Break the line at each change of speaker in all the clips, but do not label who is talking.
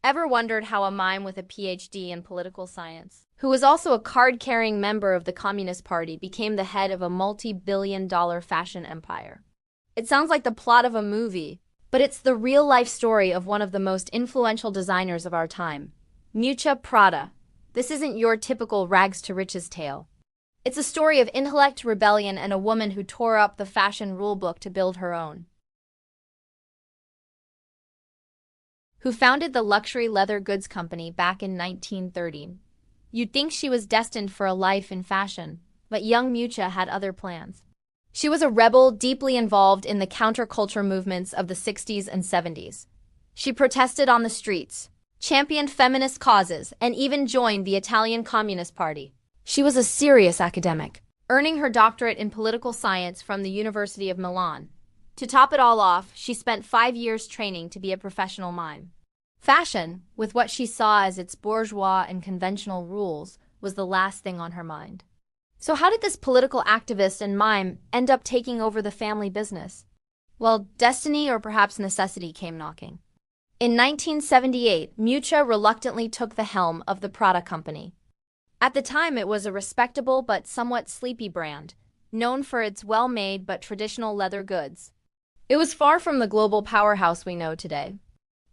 Ever wondered how a mime with a PhD in political science, who was also a card-carrying member of the Communist Party, became the head of a multi-billion-dollar fashion empire? It sounds like the plot of a movie, but it's the real-life story of one of the most influential designers of our time, Miuccia Prada. This isn't your typical rags-to-riches tale. It's a story of intellect, rebellion, and a woman who tore up the fashion rulebook to build her own. Who founded the luxury leather goods company back in 1930. You'd think she was destined for a life in fashion, but young Miuccia had other plans. She was a rebel deeply involved in the counterculture movements of the 60s and 70s. She protested on the streets, championed feminist causes, and even joined the Italian Communist Party. She was a serious academic, earning her doctorate in political science from the University of Milan. To top it all off, she spent 5 years training to be a professional mime. Fashion, with what she saw as its bourgeois and conventional rules, was the last thing on her mind. So how did this political activist and mime end up taking over the family business? Well, destiny or perhaps necessity came knocking. In 1978, Miuccia reluctantly took the helm of the Prada company. At the time, it was a respectable but somewhat sleepy brand, known for its well-made but traditional leather goods. It was far from the global powerhouse we know today.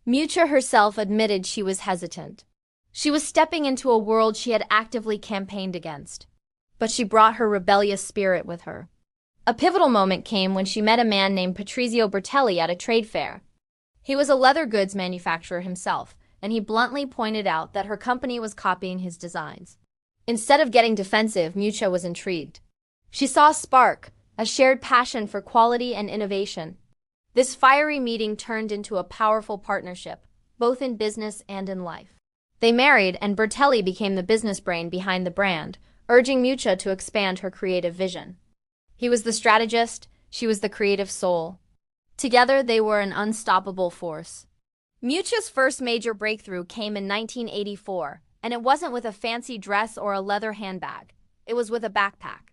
Miuccia herself admitted she was hesitant. She was stepping into a world she had actively campaigned against. But she brought her rebellious spirit with her. A pivotal moment came when she met a man named Patrizio Bertelli at a trade fair. He was a leather goods manufacturer himself, and he bluntly pointed out that her company was copying his designs. Instead of getting defensive, Miuccia was intrigued. She saw a spark, a shared passion for quality and innovation. This fiery meeting turned into a powerful partnership, both in business and in life. They married, and Bertelli became the business brain behind the brand, urging Miuccia to expand her creative vision. He was the strategist, she was the creative soul. Together, they were an unstoppable force. Miuccia's first major breakthrough came in 1984, and it wasn't with a fancy dress or a leather handbag. It was with a backpack.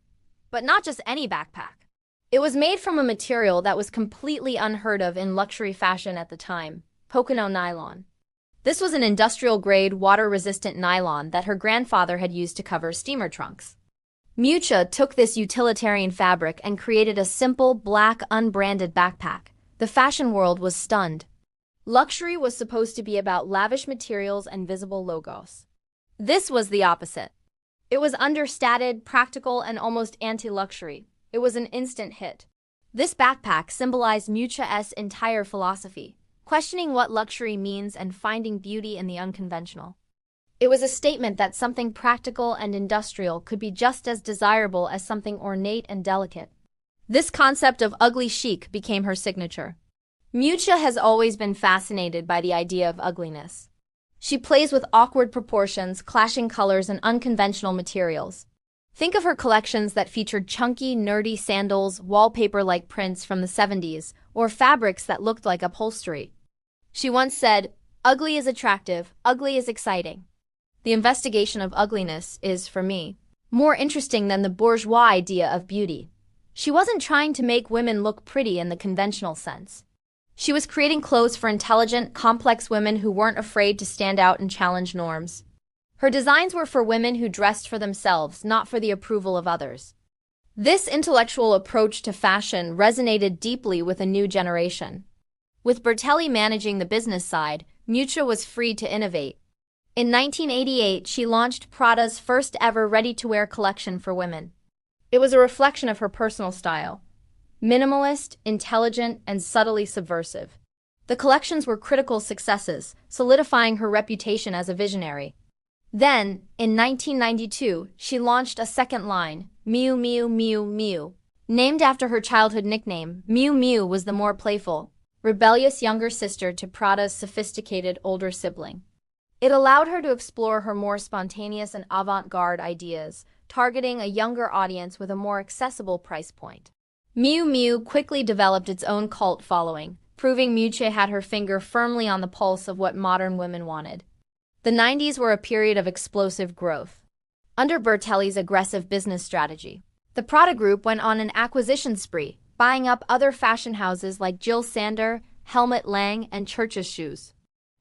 But not just any backpack. It was made from a material that was completely unheard of in luxury fashion at the time, Pocono nylon. This was an industrial-grade, water-resistant nylon that her grandfather had used to cover steamer trunks. Miuccia took this utilitarian fabric and created a simple, black, unbranded backpack. The fashion world was stunned. Luxury was supposed to be about lavish materials and visible logos. This was the opposite. It was understated, practical, and almost anti-luxury. It was an instant hit. This backpack symbolized Miuccia's entire philosophy, questioning what luxury means and finding beauty in the unconventional. It was a statement that something practical and industrial could be just as desirable as something ornate and delicate. This concept of ugly chic became her signature. Miuccia has always been fascinated by the idea of ugliness. She plays with awkward proportions, clashing colors, and unconventional materials. Think of her collections that featured chunky, nerdy sandals, wallpaper-like prints from the 70s, or fabrics that looked like upholstery. She once said, "Ugly is attractive, ugly is exciting." The investigation of ugliness is, for me, more interesting than the bourgeois idea of beauty. She wasn't trying to make women look pretty in the conventional sense. She was creating clothes for intelligent, complex women who weren't afraid to stand out and challenge norms. Her designs were for women who dressed for themselves, not for the approval of others. This intellectual approach to fashion resonated deeply with a new generation. With Bertelli managing the business side, Miuccia was free to innovate. In 1988, she launched Prada's first ever ready-to-wear collection for women. It was a reflection of her personal style. Minimalist, intelligent, and subtly subversive. The collections were critical successes, solidifying her reputation as a visionary. Then, in 1992, she launched a second line, Miu Miu Miu Miu. Named after her childhood nickname, Miu Miu was the more playful, rebellious younger sister to Prada's sophisticated older sibling. It allowed her to explore her more spontaneous and avant-garde ideas, targeting a younger audience with a more accessible price point. Miu Miu quickly developed its own cult following, proving Miuccia had her finger firmly on the pulse of what modern women wanted. The 90s were a period of explosive growth. Under Bertelli's aggressive business strategy, the Prada Group went on an acquisition spree, buying up other fashion houses like Jill Sander, Helmut Lang, and Church's Shoes.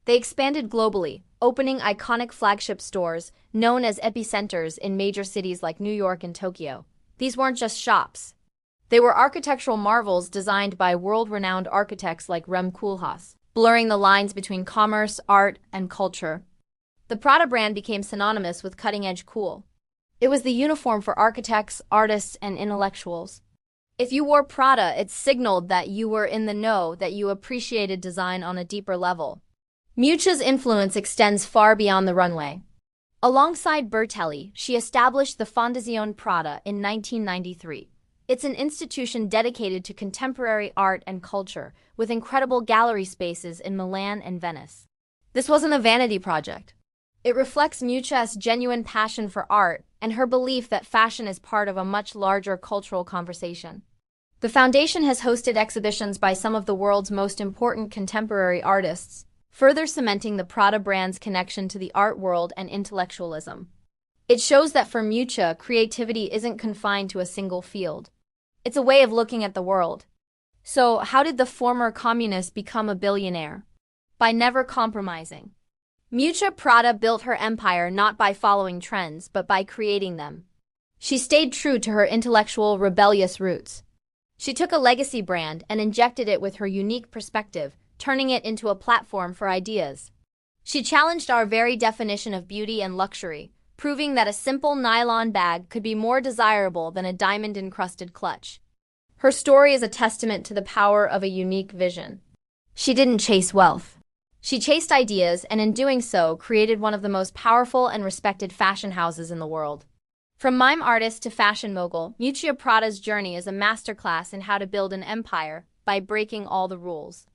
They expanded globally, opening iconic flagship stores known as epicenters in major cities like New York and Tokyo. These weren't just shops. They were architectural marvels designed by world-renowned architects like Rem Koolhaas, blurring the lines between commerce, art, and culture. The Prada brand became synonymous with cutting-edge cool. It was the uniform for architects, artists, and intellectuals. If you wore Prada, it signaled that you were in the know, that you appreciated design on a deeper level. Miuccia's influence extends far beyond the runway. Alongside Bertelli, she established the Fondazione Prada in 1993. It's an institution dedicated to contemporary art and culture, with incredible gallery spaces in Milan and Venice. This wasn't a vanity project. It reflects Miuccia's genuine passion for art and her belief that fashion is part of a much larger cultural conversation. The foundation has hosted exhibitions by some of the world's most important contemporary artists, further cementing the Prada brand's connection to the art world and intellectualism. It shows that for Miuccia, creativity isn't confined to a single field. It's a way of looking at the world. So, how did the former communist become a billionaire? By never compromising. Miuccia Prada built her empire not by following trends, but by creating them. She stayed true to her intellectual, rebellious roots. She took a legacy brand and injected it with her unique perspective, turning it into a platform for ideas. She challenged our very definition of beauty and luxury, proving that a simple nylon bag could be more desirable than a diamond-encrusted clutch. Her story is a testament to the power of a unique vision. She didn't chase wealth. She chased ideas, and in doing so, created one of the most powerful and respected fashion houses in the world. From mime artist to fashion mogul, Miuccia Prada's journey is a masterclass in how to build an empire by breaking all the rules.